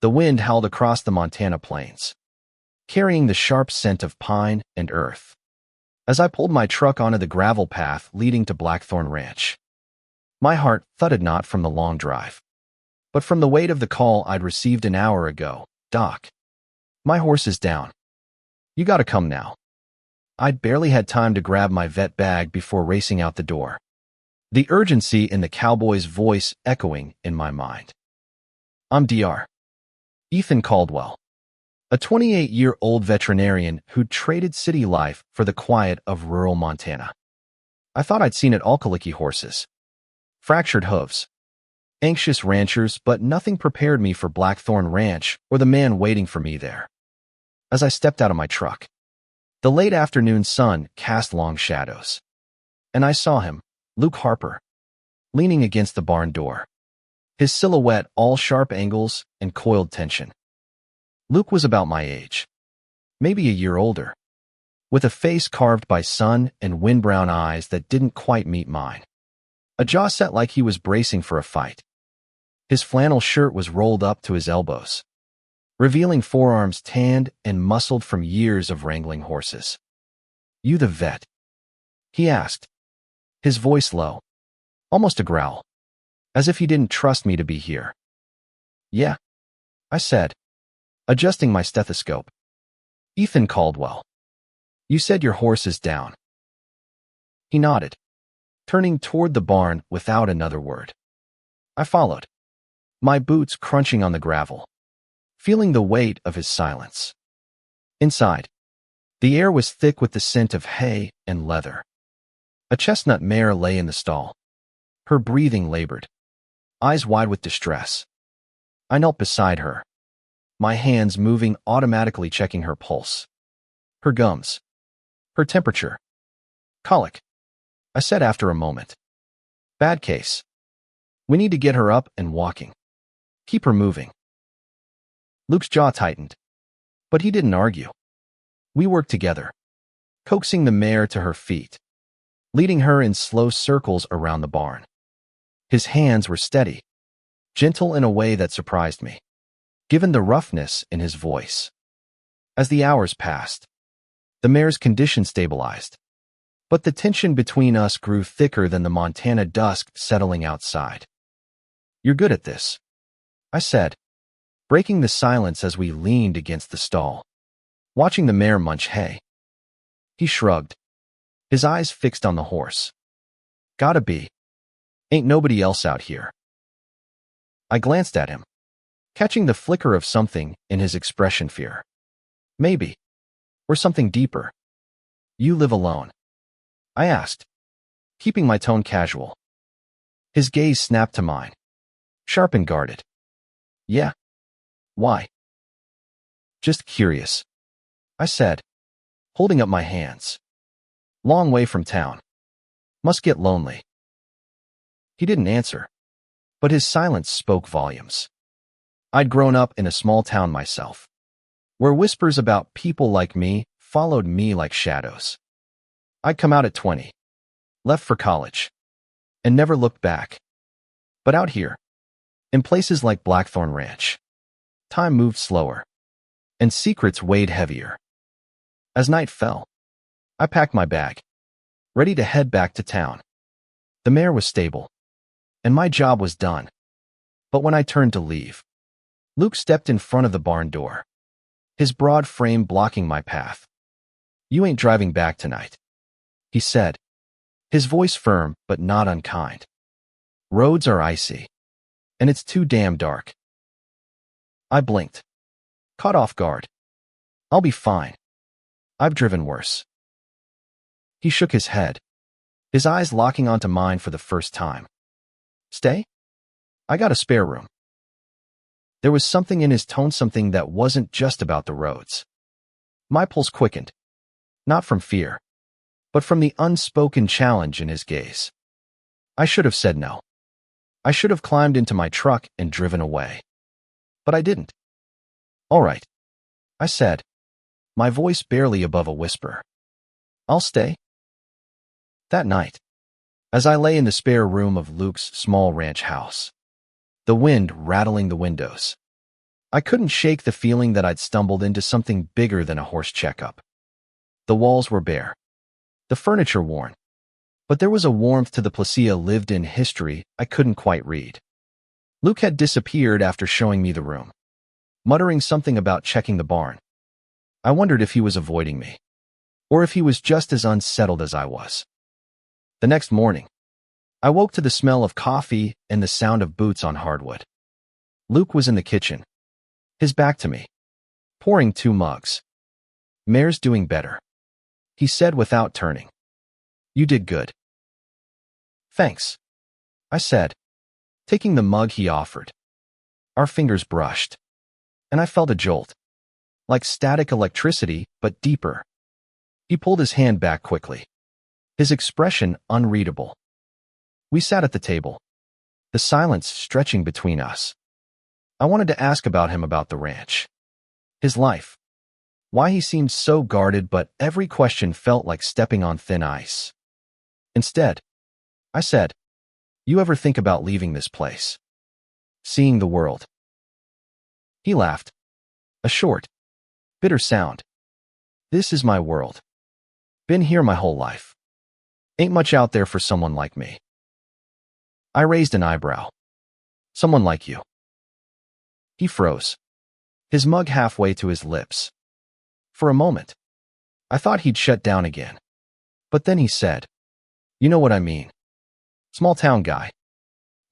The wind howled across the Montana plains, carrying the sharp scent of pine and earth. As I pulled my truck onto the gravel path leading to Blackthorn Ranch, my heart thudded not from the long drive, but from the weight of the call I'd received an hour ago. "Doc, my horse is down. You gotta come now." I'd barely had time to grab my vet bag before racing out the door, the urgency in the cowboy's voice echoing in my mind. "I'm Dr. Ethan Caldwell, a 28-year-old veterinarian who'd traded city life for the quiet of rural Montana. I thought I'd seen it all: colicky horses, fractured hooves, anxious ranchers, but nothing prepared me for Blackthorn Ranch or the man waiting for me there. As I stepped out of my truck, the late afternoon sun cast long shadows, and I saw him, Luke Harper, leaning against the barn door, his silhouette all sharp angles and coiled tension. Luke was about my age, maybe a year older, with a face carved by sun and wind-brown eyes that didn't quite meet mine, a jaw set like he was bracing for a fight. His flannel shirt was rolled up to his elbows, revealing forearms tanned and muscled from years of wrangling horses. "You the vet?" he asked, his voice low, almost a growl, as if he didn't trust me to be here. "Yeah," I said, adjusting my stethoscope. "Ethan Caldwell. You said your horse is down." He nodded, turning toward the barn without another word. I followed, my boots crunching on the gravel, feeling the weight of his silence. Inside, the air was thick with the scent of hay and leather. A chestnut mare lay in the stall, her breathing labored, eyes wide with distress. I knelt beside her, my hands moving automatically, checking her pulse, her gums, her temperature. "Colic," I said after a moment. "Bad case. We need to get her up and walking. Keep her moving." Luke's jaw tightened, but he didn't argue. We worked together, coaxing the mare to her feet, leading her in slow circles around the barn. His hands were steady, gentle in a way that surprised me, given the roughness in his voice. As the hours passed, the mare's condition stabilized, but the tension between us grew thicker than the Montana dusk settling outside. "You're good at this," I said, breaking the silence as we leaned against the stall, watching the mare munch hay. He shrugged, his eyes fixed on the horse. "Gotta be. Ain't nobody else out here." I glanced at him, catching the flicker of something in his expression: fear. Maybe. Or something deeper. "You live alone?" I asked, keeping my tone casual. His gaze snapped to mine, sharp and guarded. "Yeah. Why?" "Just curious," I said, holding up my hands. "Long way from town. Must get lonely." He didn't answer, but his silence spoke volumes. I'd grown up in a small town myself, where whispers about people like me followed me like shadows. I'd come out at 20, left for college, and never looked back. But out here, in places like Blackthorn Ranch, time moved slower, and secrets weighed heavier. As night fell, I packed my bag, ready to head back to town. The mare was stable, and my job was done. But when I turned to leave, Luke stepped in front of the barn door, his broad frame blocking my path. "You ain't driving back tonight," he said, his voice firm but not unkind. "Roads are icy, and it's too damn dark." I blinked, caught off guard. "I'll be fine. I've driven worse." He shook his head, his eyes locking onto mine for the first time. "Stay? I got a spare room." There was something in his tone, something that wasn't just about the roads. My pulse quickened, not from fear, but from the unspoken challenge in his gaze. I should have said no. I should have climbed into my truck and driven away. But I didn't. "All right," I said, my voice barely above a whisper. "I'll stay." That night, as I lay in the spare room of Luke's small ranch house, the wind rattling the windows, I couldn't shake the feeling that I'd stumbled into something bigger than a horse checkup. The walls were bare, the furniture worn, but there was a warmth to the Placia lived-in history I couldn't quite read. Luke had disappeared after showing me the room, muttering something about checking the barn. I wondered if he was avoiding me, or if he was just as unsettled as I was. The next morning, I woke to the smell of coffee and the sound of boots on hardwood. Luke was in the kitchen, his back to me, pouring 2 mugs. "Mare's doing better," he said without turning. "You did good." "Thanks," I said, taking the mug he offered. Our fingers brushed, and I felt a jolt, like static electricity, but deeper. He pulled his hand back quickly, his expression unreadable. We sat at the table, the silence stretching between us. I wanted to ask about him, about the ranch, his life, why he seemed so guarded, but every question felt like stepping on thin ice. Instead, I said, "You ever think about leaving this place? Seeing the world?" He laughed, a short, bitter sound. "This is my world. Been here my whole life. Ain't much out there for someone like me." I raised an eyebrow. "Someone like you?" He froze, his mug halfway to his lips. For a moment, I thought he'd shut down again. But then he said, "You know what I mean. Small town guy.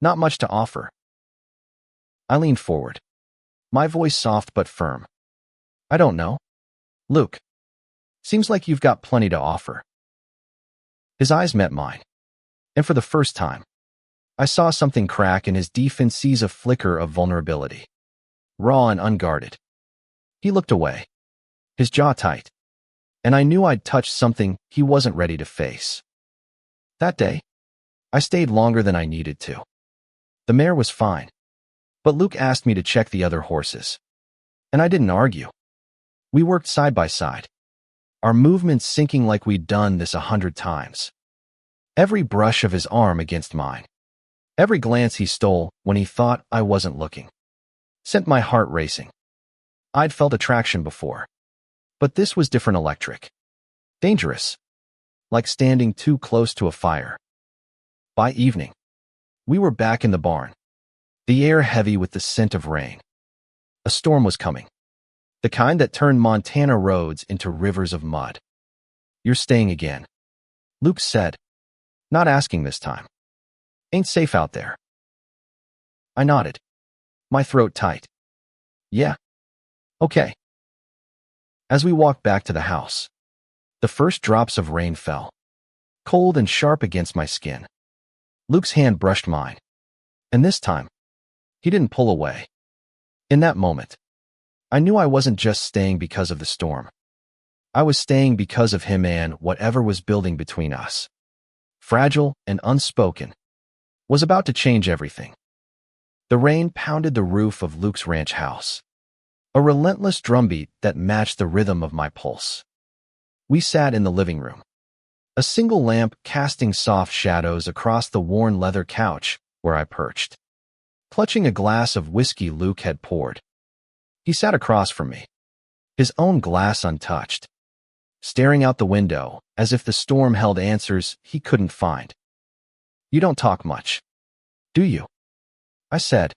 Not much to offer." I leaned forward, my voice soft but firm. "I don't know. Luke, seems like you've got plenty to offer." His eyes met mine, and for the first time, I saw something crack in his defenses, a flicker of vulnerability, raw and unguarded. He looked away, his jaw tight, and I knew I'd touched something he wasn't ready to face. That day, I stayed longer than I needed to. The mare was fine, but Luke asked me to check the other horses, and I didn't argue. We worked side by side, our movements syncing like we'd done this 100 times. Every brush of his arm against mine, every glance he stole when he thought I wasn't looking, sent my heart racing. I'd felt attraction before, but this was different, electric, dangerous, like standing too close to a fire. By evening, we were back in the barn, the air heavy with the scent of rain. A storm was coming, the kind that turned Montana roads into rivers of mud. "You're staying again," Luke said, not asking this time. "Ain't safe out there." I nodded, my throat tight. "Yeah. Okay." As we walked back to the house, the first drops of rain fell, cold and sharp against my skin. Luke's hand brushed mine, and this time, he didn't pull away. In that moment, I knew I wasn't just staying because of the storm. I was staying because of him and whatever was building between us, fragile and unspoken, was about to change everything. The rain pounded the roof of Luke's ranch house, a relentless drumbeat that matched the rhythm of my pulse. We sat in the living room, a single lamp casting soft shadows across the worn leather couch where I perched, clutching a glass of whiskey Luke had poured. He sat across from me, his own glass untouched, staring out the window as if the storm held answers he couldn't find. "You don't talk much, do you?" I said,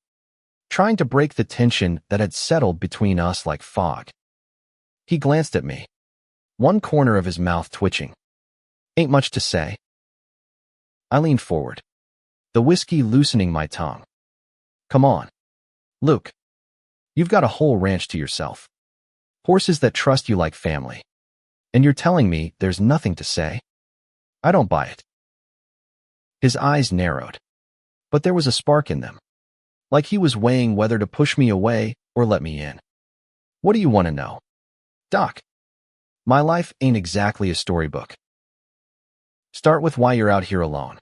trying to break the tension that had settled between us like fog. He glanced at me, one corner of his mouth twitching. "Ain't much to say." I leaned forward, the whiskey loosening my tongue. "Come on, Luke. You've got a whole ranch to yourself, horses that trust you like family, and you're telling me there's nothing to say? I don't buy it." His eyes narrowed, but there was a spark in them, like he was weighing whether to push me away or let me in. "What do you want to know, Doc? My life ain't exactly a storybook." "Start with why you're out here alone,"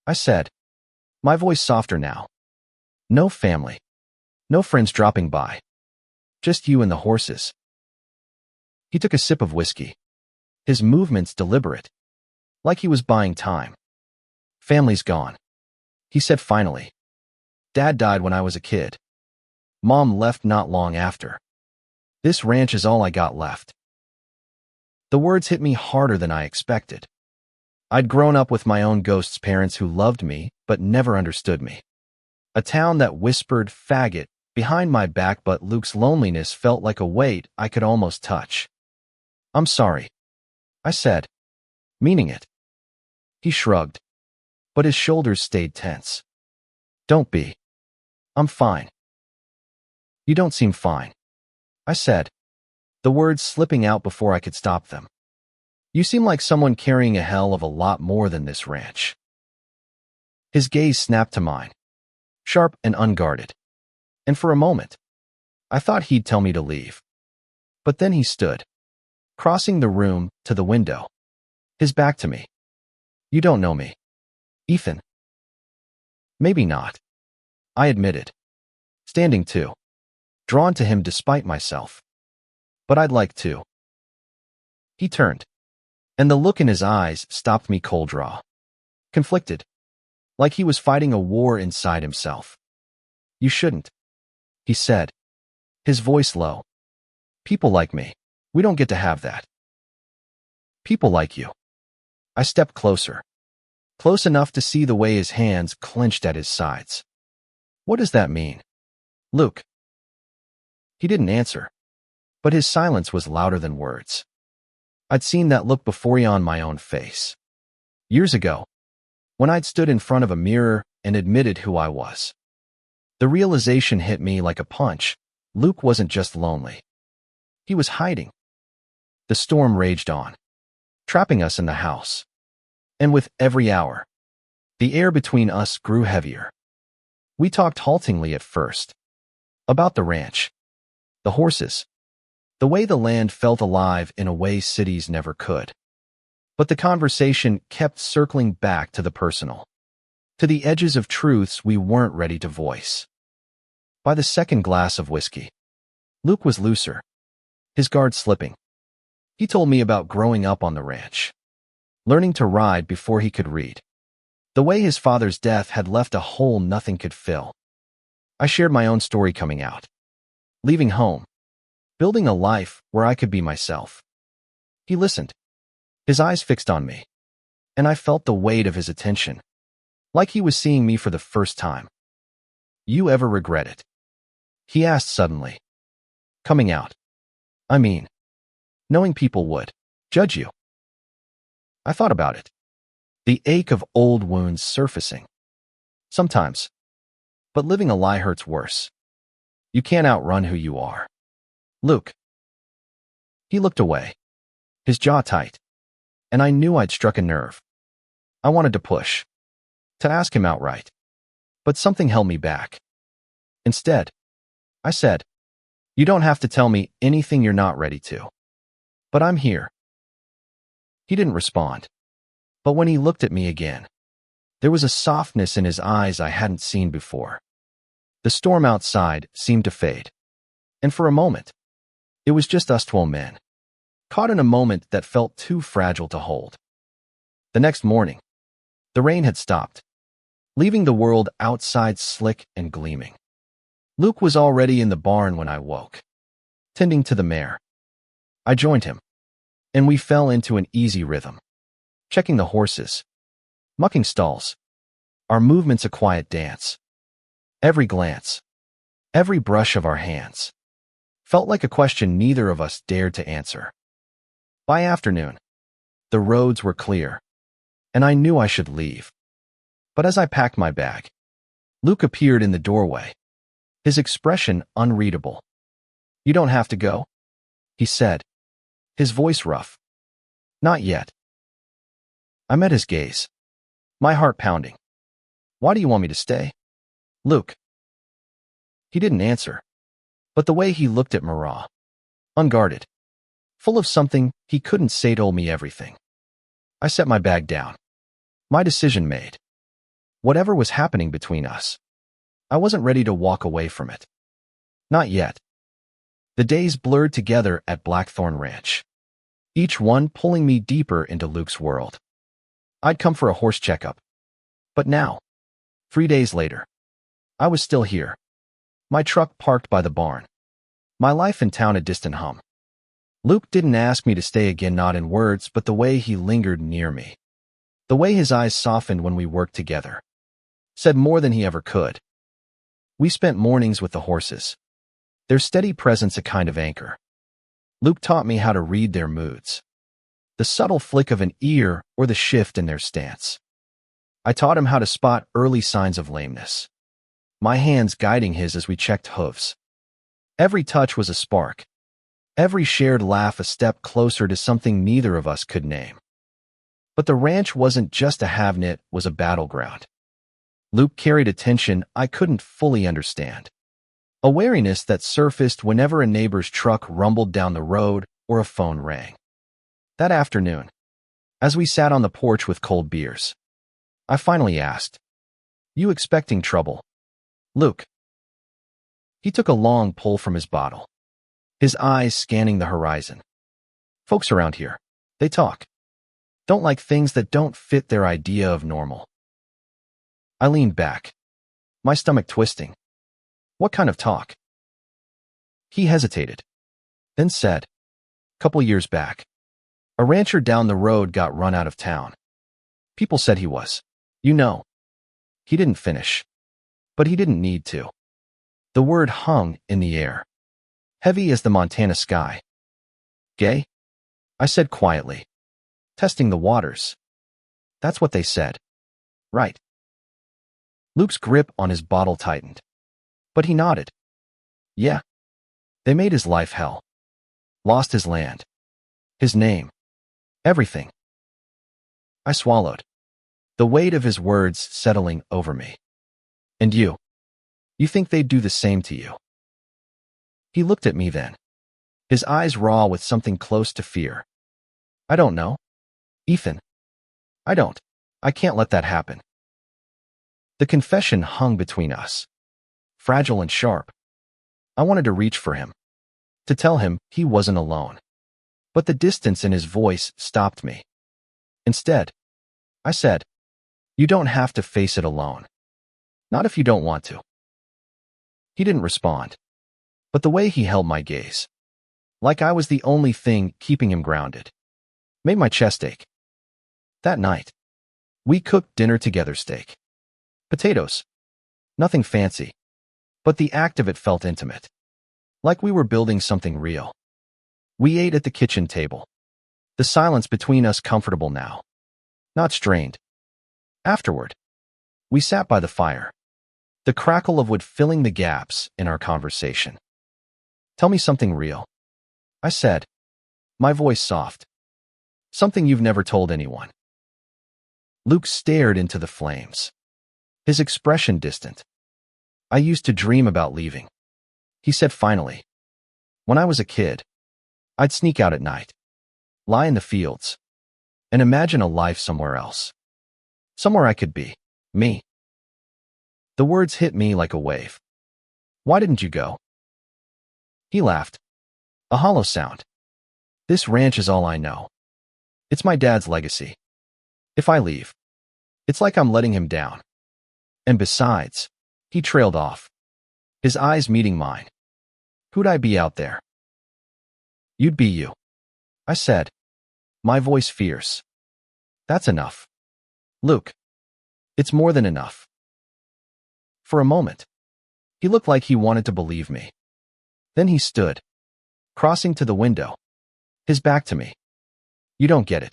I said, my voice softer now. "No family, no friends dropping by, just you and the horses." He took a sip of whiskey, his movements deliberate, like he was buying time. "Family's gone," he said finally. "Dad died when I was a kid. Mom left not long after. This ranch is all I got left. The words hit me harder than I expected. I'd grown up with my own ghost's parents who loved me but never understood me. A town that whispered faggot behind my back, but Luke's loneliness felt like a weight I could almost touch. I'm sorry, I said, meaning it. He shrugged, but his shoulders stayed tense. Don't be. I'm fine. You don't seem fine, I said, the words slipping out before I could stop them. You seem like someone carrying a hell of a lot more than this ranch. His gaze snapped to mine, sharp and unguarded, and for a moment, I thought he'd tell me to leave. But then he stood, crossing the room to the window, his back to me. You don't know me, Ethan. Maybe not, I admitted, standing too, drawn to him despite myself. But I'd like to. He turned, and the look in his eyes stopped me cold draw. Conflicted, like he was fighting a war inside himself. You shouldn't, he said, his voice low. People like me, we don't get to have that. People like you. I stepped closer, close enough to see the way his hands clenched at his sides. What does that mean, Luke? He didn't answer, but his silence was louder than words. I'd seen that look before on my own face. Years ago, when I'd stood in front of a mirror and admitted who I was. The realization hit me like a punch. Luke wasn't just lonely. He was hiding. The storm raged on, trapping us in the house. And with every hour, the air between us grew heavier. We talked haltingly at first. About the ranch, the horses, the way the land felt alive in a way cities never could. But the conversation kept circling back to the personal, to the edges of truths we weren't ready to voice. By the second glass of whiskey, Luke was looser, his guard slipping. He told me about growing up on the ranch, learning to ride before he could read, the way his father's death had left a hole nothing could fill. I shared my own story coming out, leaving home, building a life where I could be myself. He listened, his eyes fixed on me, and I felt the weight of his attention, like he was seeing me for the first time. You ever regret it? He asked suddenly. Coming out. I mean, knowing people would judge you. I thought about it. The ache of old wounds surfacing. Sometimes. But living a lie hurts worse. You can't outrun who you are. Luke. He looked away, his jaw tight, and I knew I'd struck a nerve. I wanted to push, to ask him outright, but something held me back. Instead, I said, you don't have to tell me anything you're not ready to. But I'm here. He didn't respond, but when he looked at me again, there was a softness in his eyes I hadn't seen before. The storm outside seemed to fade, and for a moment, it was just us 12 men, caught in a moment that felt too fragile to hold. The next morning, the rain had stopped, leaving the world outside slick and gleaming. Luke was already in the barn when I woke, tending to the mare. I joined him, and we fell into an easy rhythm, checking the horses, mucking stalls, our movements a quiet dance. Every glance, every brush of our hands, felt like a question neither of us dared to answer. By afternoon, the roads were clear, and I knew I should leave. But as I packed my bag, Luke appeared in the doorway, his expression unreadable. You don't have to go, he said, his voice rough. Not yet. I met his gaze, my heart pounding. Why do you want me to stay, Luke? He didn't answer, but the way he looked at Mara, unguarded, full of something he couldn't say, told me everything. I set my bag down, my decision made. Whatever was happening between us, I wasn't ready to walk away from it. Not yet. The days blurred together at Blackthorn Ranch, each one pulling me deeper into Luke's world. I'd come for a horse checkup, but now, 3 days later, I was still here, My truck parked by the barn. My life in town a distant hum. Luke didn't ask me to stay again, not in words, but the way he lingered near me. The way his eyes softened when we worked together. Said more than he ever could. We spent mornings with the horses. Their steady presence a kind of anchor. Luke taught me how to read their moods. The subtle flick of an ear or the shift in their stance. I taught him how to spot early signs of lameness. My hands guiding his as we checked hooves. Every touch was a spark. Every shared laugh a step closer to something neither of us could name. But the ranch wasn't just a have-nit, it was a battleground. Luke carried a tension I couldn't fully understand. A wariness that surfaced whenever a neighbor's truck rumbled down the road or a phone rang. That afternoon, as we sat on the porch with cold beers, I finally asked, "You expecting trouble, Luke?" He took a long pull from his bottle, his eyes scanning the horizon. "Folks around here, they talk. Don't like things that don't fit their idea of normal." I leaned back, my stomach twisting. "What kind of talk?" He hesitated, then said, "Couple years back, a rancher down the road got run out of town. People said he was, you know." He didn't finish, but he didn't need to. The word hung in the air, heavy as the Montana sky. "Gay?" I said quietly, testing the waters. "That's what they said." "Right." Luke's grip on his bottle tightened, but he nodded. "Yeah. They made his life hell. Lost his land. His name. Everything." I swallowed, the weight of his words settling over me. "And you? You think they'd do the same to you?" He looked at me then, his eyes raw with something close to fear. "I don't know, Ethan. I don't. I can't let that happen." The confession hung between us, fragile and sharp. I wanted to reach for him, to tell him he wasn't alone. But the distance in his voice stopped me. Instead, I said, "You don't have to face it alone. Not if you don't want to." He didn't respond, but the way he held my gaze, like I was the only thing keeping him grounded, made my chest ache. That night, we cooked dinner together, steak. Potatoes. Nothing fancy, but the act of it felt intimate, like we were building something real. We ate at the kitchen table, the silence between us comfortable now, not strained. Afterward, we sat by the fire, the crackle of wood filling the gaps in our conversation. "Tell me something real," I said, my voice soft. "Something you've never told anyone." Luke stared into the flames, his expression distant. "I used to dream about leaving," he said finally. "When I was a kid, I'd sneak out at night, lie in the fields, and imagine a life somewhere else. Somewhere I could be, me." The words hit me like a wave. "Why didn't you go?" He laughed, a hollow sound. "This ranch is all I know. It's my dad's legacy. If I leave, it's like I'm letting him down. And besides," he trailed off, his eyes meeting mine, "who'd I be out there?" "You'd be you," I said, my voice fierce. "That's enough, Luke. It's more than enough." For a moment, he looked like he wanted to believe me. Then he stood, crossing to the window, his back to me. "You don't get it,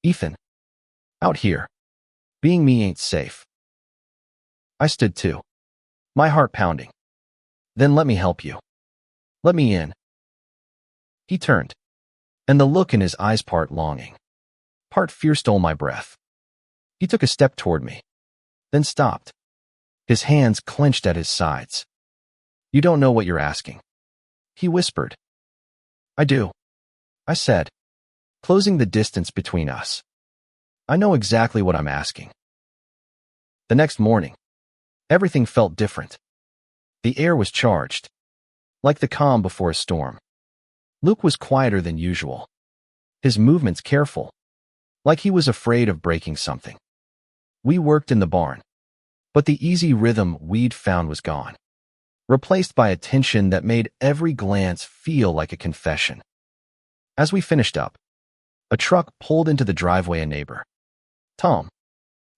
Ethan. Out here, being me ain't safe." I stood too, my heart pounding. "Then let me help you. Let me in." He turned, and the look in his eyes, part longing, part fear, stole my breath. He took a step toward me, then stopped, his hands clenched at his sides. "You don't know what you're asking," he whispered. "I do," I said, closing the distance between us. "I know exactly what I'm asking." The next morning, everything felt different. The air was charged, like the calm before a storm. Luke was quieter than usual, his movements careful, like he was afraid of breaking something. We worked in the barn, but the easy rhythm we'd found was gone. replaced by a tension that made every glance feel like a confession. As we finished up, a truck pulled into the driveway a neighbor, Tom,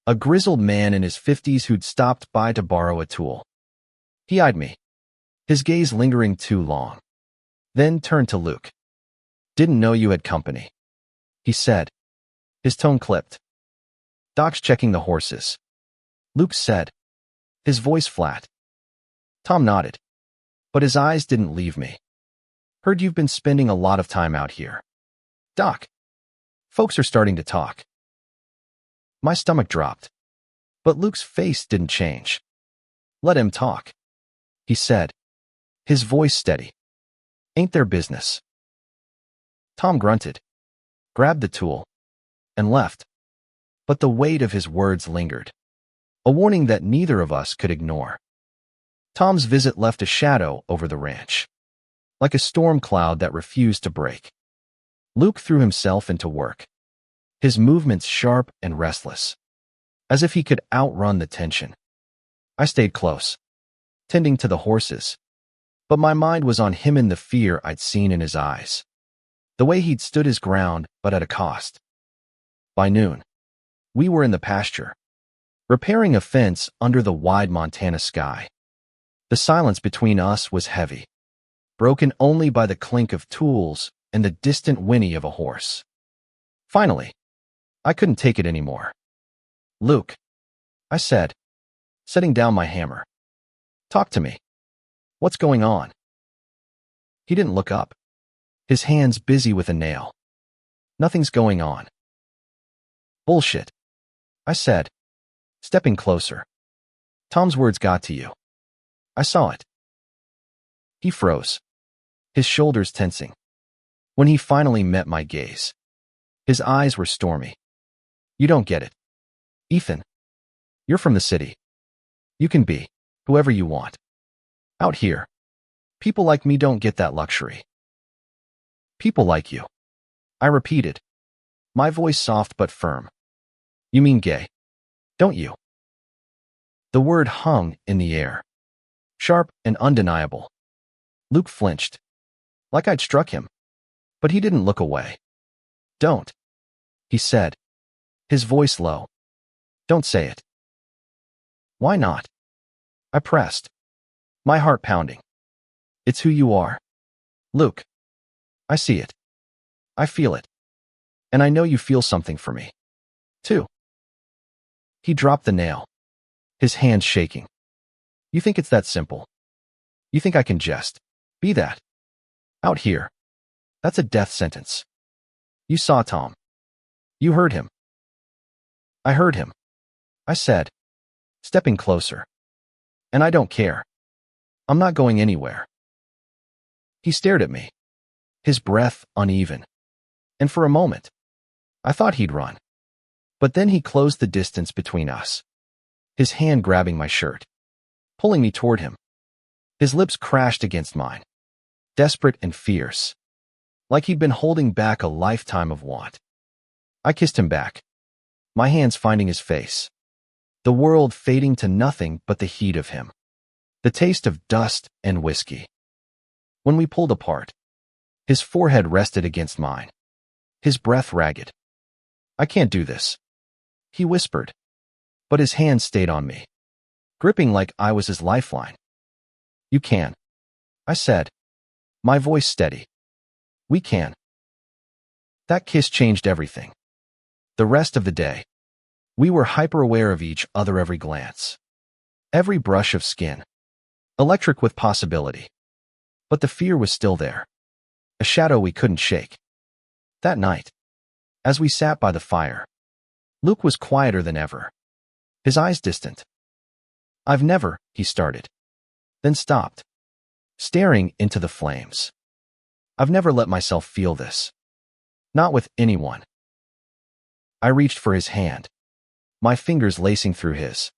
a grizzled man in his 50s who'd stopped by to borrow a tool. He eyed me, his gaze lingering too long, then turned to Luke. "Didn't know you had company," he said, his tone clipped. "Doc's checking the horses," Luke said, his voice flat. Tom nodded, but his eyes didn't leave me. "Heard you've been spending a lot of time out here." "Doc, folks are starting to talk." My stomach dropped, but Luke's face didn't change. "Let him talk," he said, his voice steady. "Ain't their business." Tom grunted, grabbed the tool, and left, but the weight of his words lingered, a warning that neither of us could ignore. Tom's visit left a shadow over the ranch, like a storm cloud that refused to break. Luke threw himself into work, his movements sharp and restless, as if he could outrun the tension. I stayed close, tending to the horses, but my mind was on him and the fear I'd seen in his eyes, the way he'd stood his ground, but at a cost. By noon, we were in the pasture, repairing a fence under the wide Montana sky. The silence between us was heavy, broken only by the clink of tools and the distant whinny of a horse. Finally, I couldn't take it anymore. "Luke," I said, setting down my hammer. "Talk to me. What's going on?" He didn't look up, his hands busy with a nail. "Nothing's going on." "Bullshit," I said, stepping closer. "Tom's words got to you. I saw it." He froze, his shoulders tensing. When he finally met my gaze, his eyes were stormy. "You don't get it, Ethan. You're from the city. You can be whoever you want. Out here, people like me don't get that luxury." "People like you," I repeated, my voice soft but firm. "You mean gay, don't you?" The word hung in the air, sharp and undeniable. Luke flinched, like I'd struck him, but he didn't look away. "Don't," he said, his voice low. "Don't say it." "Why not?" I pressed, my heart pounding. "It's who you are, Luke. I see it. I feel it. And I know you feel something for me, too." He dropped the nail, his hands shaking. "You think it's that simple? You think I can just be that? Out here, that's a death sentence. You saw Tom. You heard him." "I heard him," I said, stepping closer. "And I don't care. I'm not going anywhere." He stared at me, his breath uneven, and for a moment, I thought he'd run. But then he closed the distance between us, his hand grabbing my shirt, pulling me toward him. His lips crashed against mine, desperate and fierce, like he'd been holding back a lifetime of want. I kissed him back, my hands finding his face, the world fading to nothing but the heat of him, the taste of dust and whiskey. When we pulled apart, his forehead rested against mine, his breath ragged. "I can't do this," he whispered, but his hand stayed on me, gripping like I was his lifeline. "You can," I said, my voice steady. "We can." That kiss changed everything. The rest of the day, we were hyper-aware of each other, every glance, every brush of skin, electric with possibility. But the fear was still there, a shadow we couldn't shake. That night, as we sat by the fire, Luke was quieter than ever, his eyes distant. "I've never," he started, then stopped, staring into the flames. "I've never let myself feel this. Not with anyone." I reached for his hand, my fingers lacing through his.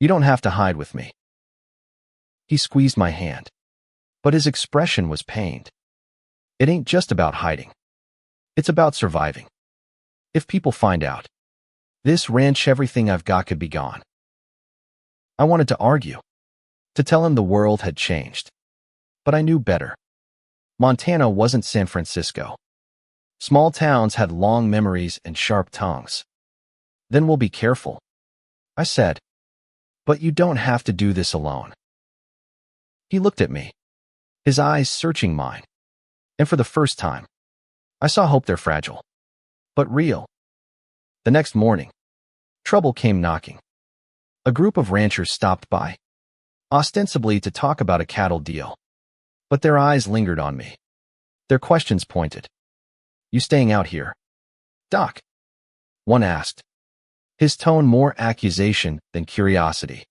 "You don't have to hide with me." He squeezed my hand, but his expression was pained. "It ain't just about hiding. It's about surviving. If people find out, this ranch, everything I've got could be gone." I wanted to argue, to tell him the world had changed. But I knew better. Montana wasn't San Francisco. Small towns had long memories and sharp tongues. Then we'll be careful, I said. But you don't have to do this alone. He looked at me, his eyes searching mine. And for the first time, I saw hope. They're fragile, but real. The next morning, trouble came knocking. A group of ranchers stopped by, ostensibly to talk about a cattle deal. But their eyes lingered on me. Their questions pointed. You staying out here, Doc? One asked, his tone more accusation than curiosity.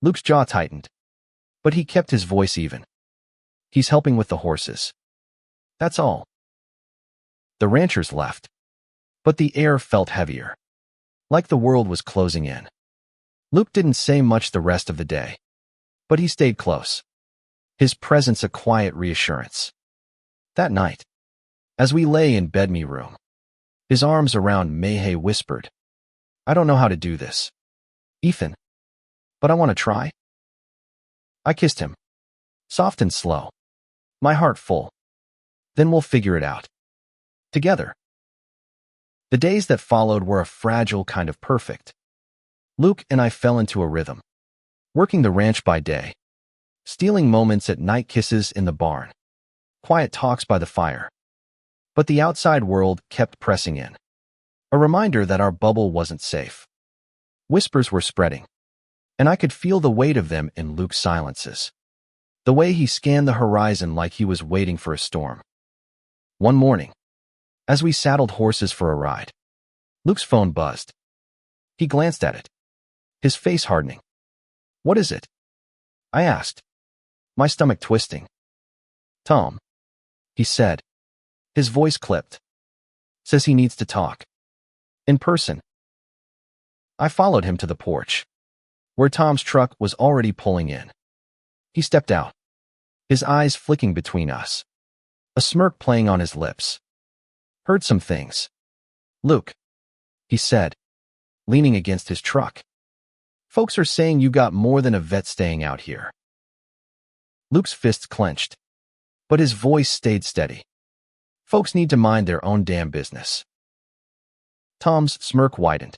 Luke's jaw tightened, but he kept his voice even. He's helping with the horses. That's all. The ranchers left, but the air felt heavier, like the world was closing in. Luke didn't say much the rest of the day, but he stayed close, his presence a quiet reassurance. That night, as we lay in bed me room, his arms around me, he whispered, I don't know how to do this, Ethan, but I want to try. I kissed him, soft and slow, my heart full. Then we'll figure it out. Together. The days that followed were a fragile kind of perfect. Luke and I fell into a rhythm, working the ranch by day, stealing moments at night, kisses in the barn, quiet talks by the fire. But the outside world kept pressing in, a reminder that our bubble wasn't safe. Whispers were spreading, and I could feel the weight of them in Luke's silences, the way he scanned the horizon like he was waiting for a storm. One morning, as we saddled horses for a ride, Luke's phone buzzed. He glanced at it, his face hardening. What is it? I asked, my stomach twisting. Tom, he said, his voice clipped. Says he needs to talk. In person. I followed him to the porch, where Tom's truck was already pulling in. He stepped out, his eyes flicking between us, a smirk playing on his lips. Heard some things. Luke, he said, leaning against his truck. Folks are saying you got more than a vet staying out here. Luke's fists clenched, but his voice stayed steady. Folks need to mind their own damn business. Tom's smirk widened.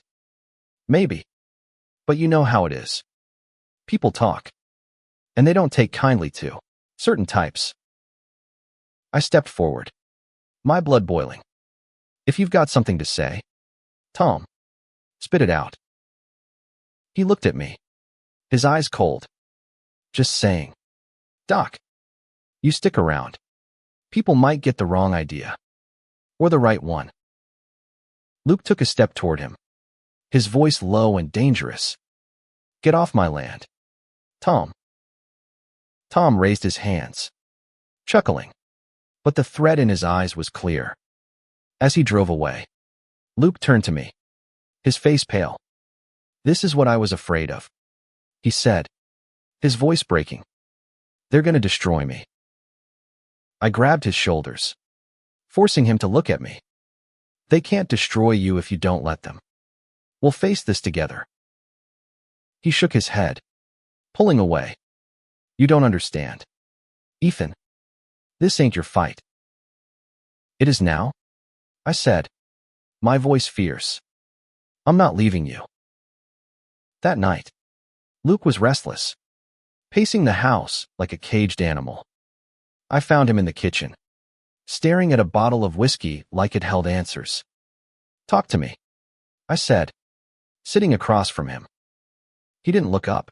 Maybe. But you know how it is. People talk, and they don't take kindly to certain types. I stepped forward, my blood boiling. If you've got something to say, Tom, spit it out. He looked at me, his eyes cold. Just saying. Doc, you stick around. People might get the wrong idea. Or the right one. Luke took a step toward him, his voice low and dangerous. Get off my land, Tom. Tom raised his hands, chuckling, but the threat in his eyes was clear. As he drove away, Luke turned to me, his face pale. This is what I was afraid of, he said, his voice breaking. They're going to destroy me. I grabbed his shoulders, forcing him to look at me. They can't destroy you if you don't let them. We'll face this together. He shook his head, pulling away. You don't understand. Ethan, this ain't your fight. It is now, I said, my voice fierce. I'm not leaving you. That night, Luke was restless, pacing the house like a caged animal. I found him in the kitchen, staring at a bottle of whiskey like it held answers. Talk to me, I said, sitting across from him. He didn't look up.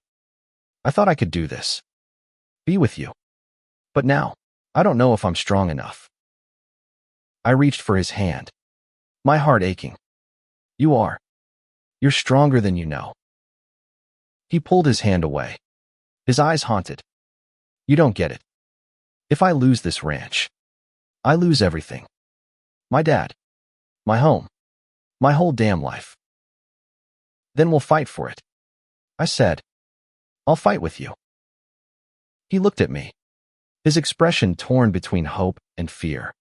I thought I could do this. Be with you. But now, I don't know if I'm strong enough. I reached for his hand, my heart aching. You are. You're stronger than you know. He pulled his hand away, his eyes haunted. You don't get it. If I lose this ranch, I lose everything. My dad, my home, my whole damn life. Then we'll fight for it, I said. I'll fight with you. He looked at me, his expression torn between hope and fear.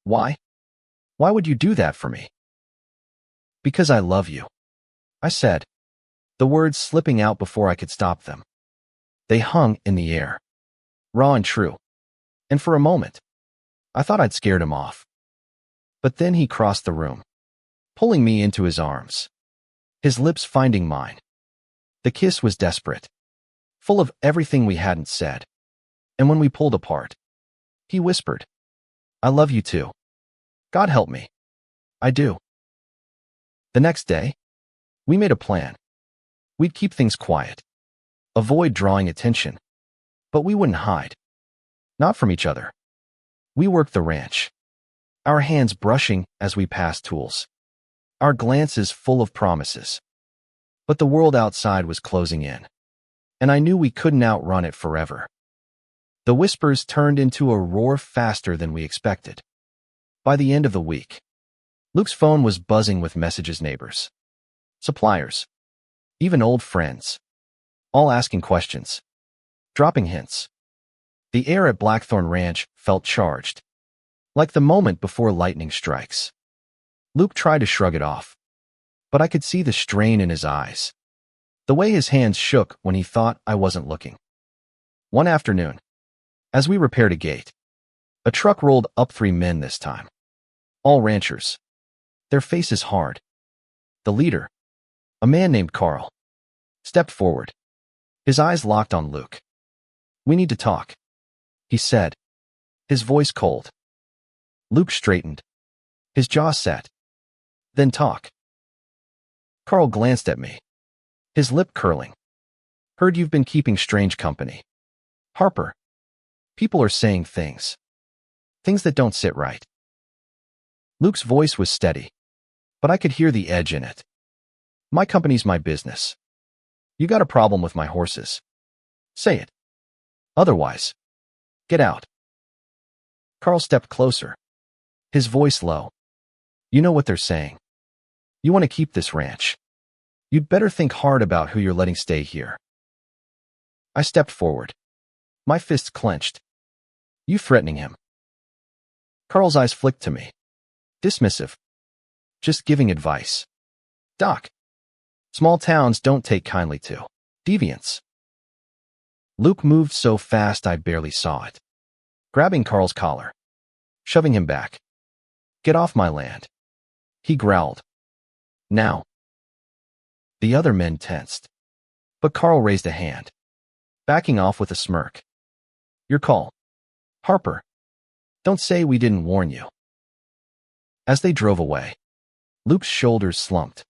Why? Why would you do that for me? Because I love you, I said, the words slipping out before I could stop them. They hung in the air, raw and true. And for a moment, I thought I'd scared him off. But then he crossed the room, pulling me into his arms, his lips finding mine. The kiss was desperate, full of everything we hadn't said. And when we pulled apart, he whispered, "I love you too. God help me. I do." The next day, we made a plan. We'd keep things quiet, avoid drawing attention, but we wouldn't hide. Not from each other. We worked the ranch, our hands brushing as we passed tools, our glances full of promises. But the world outside was closing in, and I knew we couldn't outrun it forever. The whispers turned into a roar faster than we expected. By the end of the week, Luke's phone was buzzing with messages, neighbors, suppliers, even old friends, all asking questions, dropping hints. The air at Blackthorn Ranch felt charged, like the moment before lightning strikes. Luke tried to shrug it off, but I could see the strain in his eyes, the way his hands shook when he thought I wasn't looking. One afternoon, as we repaired a gate, a truck rolled up, 3 men this time, all ranchers, their faces hard. The leader, a man named Carl, stepped forward, his eyes locked on Luke. "We need to talk," he said, his voice cold. Luke straightened, his jaw set. "Then talk." Carl glanced at me, his lip curling. "Heard you've been keeping strange company. Harper, people are saying things that don't sit right." Luke's voice was steady, but I could hear the edge in it. "My company's my business. You got a problem with my horses? Say it. Otherwise, get out." Carl stepped closer, his voice low. "You know what they're saying. You want to keep this ranch. You'd better think hard about who you're letting stay here." I stepped forward, my fists clenched. "You threatening him?" Carl's eyes flicked to me, dismissive. "Just giving advice, Doc. Small towns don't take kindly to deviants." Luke moved so fast I barely saw it, grabbing Carl's collar, shoving him back. "Get off my land," he growled. "Now." The other men tensed, but Carl raised a hand, backing off with a smirk. "Your call, Harper. Don't say we didn't warn you." As they drove away, Luke's shoulders slumped,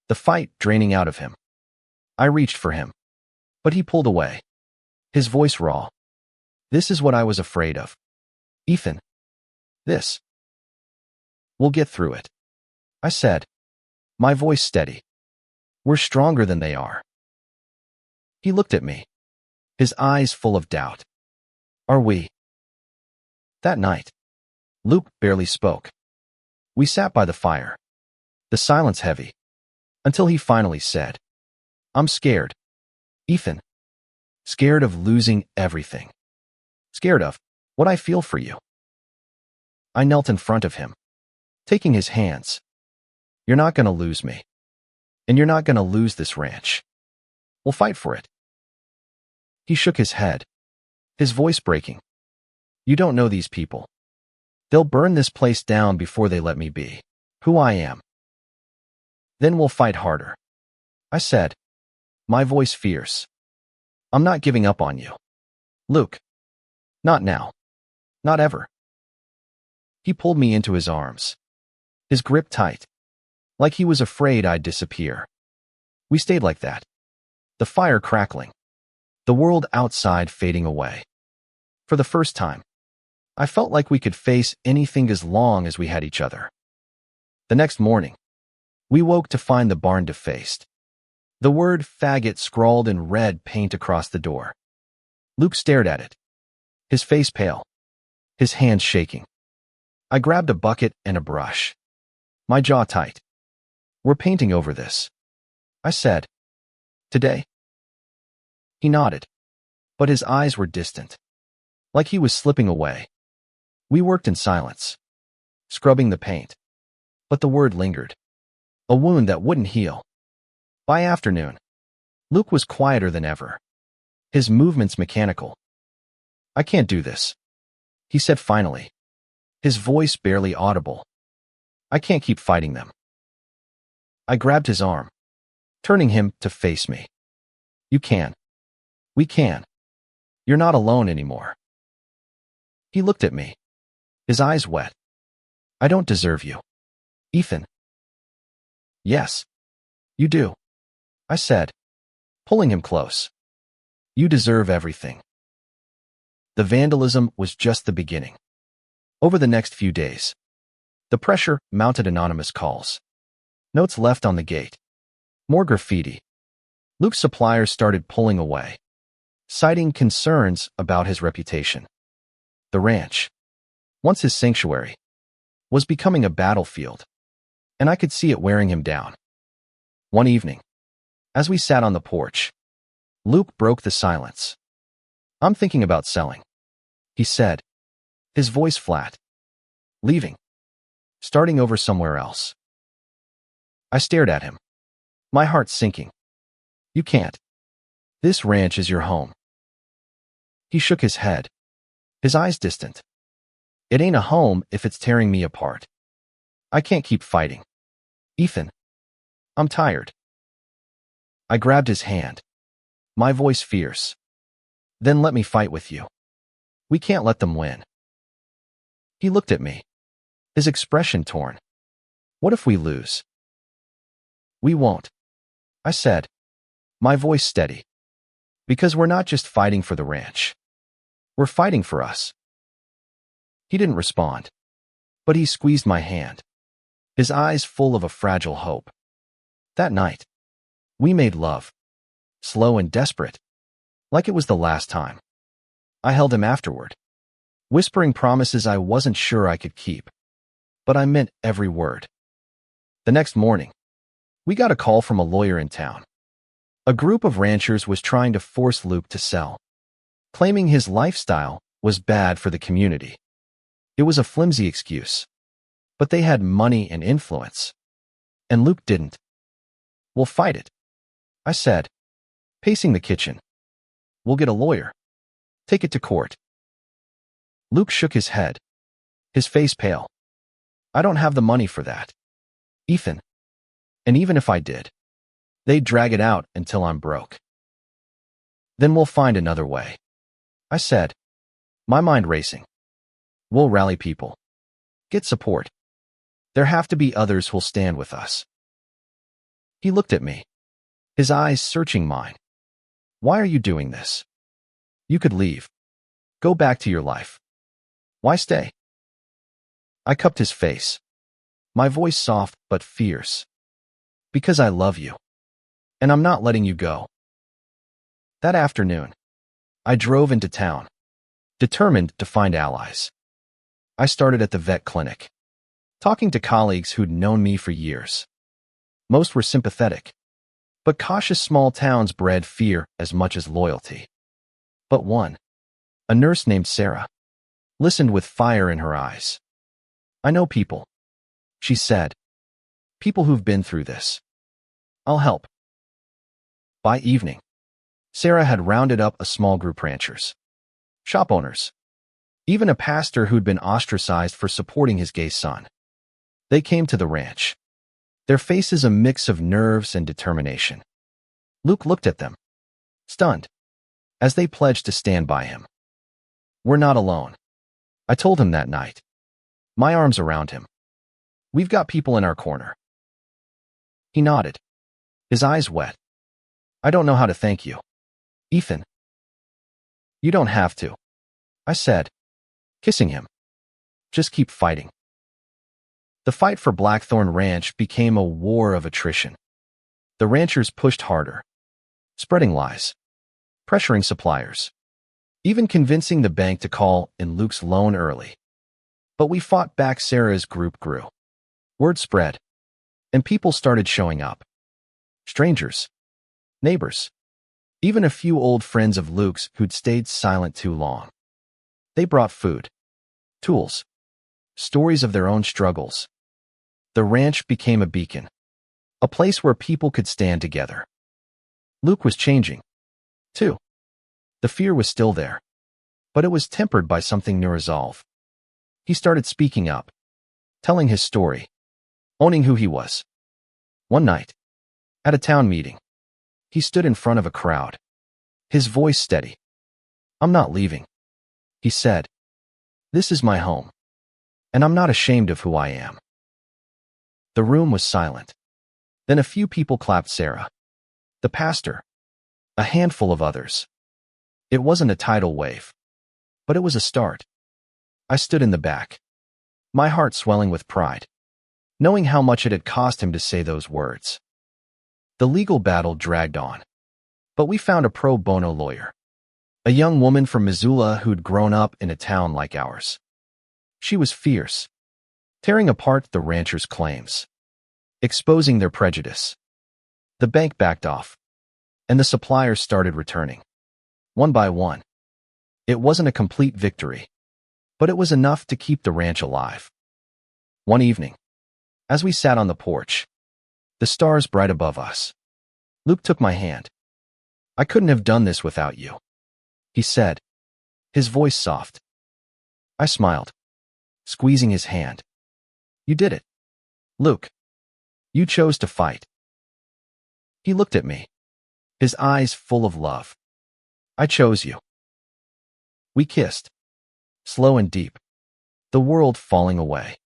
the fight draining out of him. I reached for him, but he pulled away, his voice raw. "This is what I was afraid of, Ethan. This. We'll get through it," I said, my voice steady. "We're stronger than they are." He looked at me, his eyes full of doubt. "Are we?" That night, Luke barely spoke. We sat by the fire, the silence heavy, until he finally said, "I'm scared, Ethan. Scared of losing everything. Scared of what I feel for you." I knelt in front of him, taking his hands. "You're not going to lose me. And you're not going to lose this ranch. We'll fight for it." He shook his head, his voice breaking. "You don't know these people. They'll burn this place down before they let me be who I am. Then we'll fight harder," I said, my voice fierce. "I'm not giving up on you, Luke. Not now. Not ever." He pulled me into his arms, his grip tight, like he was afraid I'd disappear. We stayed like that, the fire crackling, the world outside fading away. For the first time, I felt like we could face anything as long as we had each other. The next morning, we woke to find the barn defaced, the word "faggot" scrawled in red paint across the door. Luke stared at it, his face pale, his hands shaking. I grabbed a bucket and a brush, my jaw tight. "We're painting over this," I said. "Today?" He nodded, but his eyes were distant, like he was slipping away. We worked in silence, scrubbing the paint, but the word lingered, a wound that wouldn't heal. By afternoon, Luke was quieter than ever, his movements mechanical. "I can't do this," he said finally, his voice barely audible. "I can't keep fighting them." I grabbed his arm, turning him to face me. "You can. We can. You're not alone anymore." He looked at me, his eyes wet. "I don't deserve you, Ethan." "Yes, you do," I said, pulling him close. "You deserve everything." The vandalism was just the beginning. Over the next few days, the pressure mounted. Anonymous calls, notes left on the gate, more graffiti. Luke's suppliers started pulling away, citing concerns about his reputation. The ranch, once his sanctuary, was becoming a battlefield, and I could see it wearing him down. One evening, as we sat on the porch, Luke broke the silence. "I'm thinking about selling," he said, his voice flat. "Leaving. Starting over somewhere else." I stared at him, my heart sinking. "You can't. This ranch is your home." He shook his head, his eyes distant. "It ain't a home if it's tearing me apart. I can't keep fighting, Ethan. I'm tired." I grabbed his hand, my voice fierce. "Then let me fight with you. We can't let them win." He looked at me, his expression torn. "What if we lose?" "We won't," I said, my voice steady. "Because we're not just fighting for the ranch. We're fighting for us." He didn't respond, but he squeezed my hand, his eyes full of a fragile hope. That night, we made love, slow and desperate, like it was the last time. I held him afterward, whispering promises I wasn't sure I could keep, but I meant every word. The next morning, we got a call from a lawyer in town. A group of ranchers was trying to force Luke to sell, claiming his lifestyle was bad for the community. It was a flimsy excuse, but they had money and influence, and Luke didn't. "We'll fight it," I said, pacing the kitchen. "We'll get a lawyer. Take it to court." Luke shook his head, his face pale. "I don't have the money for that, Ethan. And even if I did, they'd drag it out until I'm broke." "Then we'll find another way," I said, my mind racing. "We'll rally people. Get support. There have to be others who'll stand with us." He looked at me, his eyes searching mine. "Why are you doing this? You could leave. Go back to your life. Why stay?" I cupped his face, my voice soft but fierce. "Because I love you, and I'm not letting you go." That afternoon, I drove into town, determined to find allies. I started at the vet clinic, talking to colleagues who'd known me for years. Most were sympathetic, but cautious small towns bred fear as much as loyalty. But one, a nurse named Sarah, listened with fire in her eyes. "I know people," she said. "People who've been through this. I'll help." By evening, Sarah had rounded up a small group: ranchers, shop owners, even a pastor who'd been ostracized for supporting his gay son. They came to the ranch, their faces a mix of nerves and determination. Luke looked at them, stunned, as they pledged to stand by him. "We're not alone," I told him that night, my arms around him. "We've got people in our corner." He nodded, his eyes wet. "I don't know how to thank you, Ethan." "You don't have to," I said, kissing him. "Just keep fighting." The fight for Blackthorn Ranch became a war of attrition. The ranchers pushed harder, spreading lies, pressuring suppliers, even convincing the bank to call in Luke's loan early. But we fought back. Sarah's group grew. Word spread, and people started showing up. Strangers, neighbors, even a few old friends of Luke's who'd stayed silent too long. They brought food, tools, stories of their own struggles. The ranch became a beacon, a place where people could stand together. Luke was changing, too. The fear was still there, but it was tempered by something new resolve. He started speaking up, telling his story, owning who he was. One night, at a town meeting, he stood in front of a crowd, his voice steady. "I'm not leaving," he said. "This is my home, and I'm not ashamed of who I am." The room was silent. Then a few people clapped Sarah, the pastor, a handful of others. It wasn't a tidal wave, but it was a start. I stood in the back, my heart swelling with pride, knowing how much it had cost him to say those words. The legal battle dragged on, but we found a pro bono lawyer, a young woman from Missoula who'd grown up in a town like ours. She was fierce, tearing apart the ranchers' claims, exposing their prejudice. The bank backed off, and the suppliers started returning, one by one. It wasn't a complete victory, but it was enough to keep the ranch alive. One evening, as we sat on the porch, the stars bright above us, Luke took my hand. "I couldn't have done this without you," he said, his voice soft. I smiled, squeezing his hand. "You did it, Luke. You chose to fight." He looked at me, his eyes full of love. "I chose you." We kissed, slow and deep, the world falling away.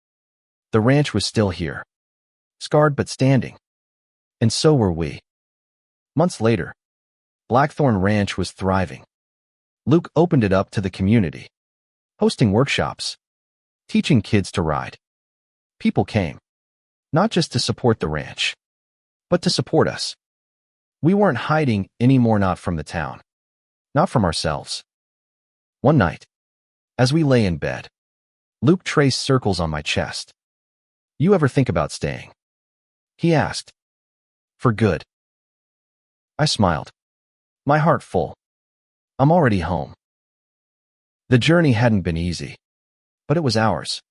The ranch was still here, scarred but standing, and so were we. Months later, Blackthorn Ranch was thriving. Luke opened it up to the community, hosting workshops, teaching kids to ride. People came, not just to support the ranch, but to support us. We weren't hiding anymore, not from the town, not from ourselves. One night, as we lay in bed, Luke traced circles on my chest. "You ever think about staying?" he asked. "For good?" I smiled, my heart full. "I'm already home." The journey hadn't been easy, but it was ours.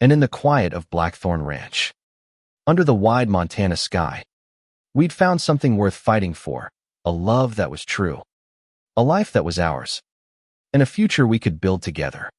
And in the quiet of Blackthorn Ranch, under the wide Montana sky, we'd found something worth fighting for, a love that was true, a life that was ours, and a future we could build together.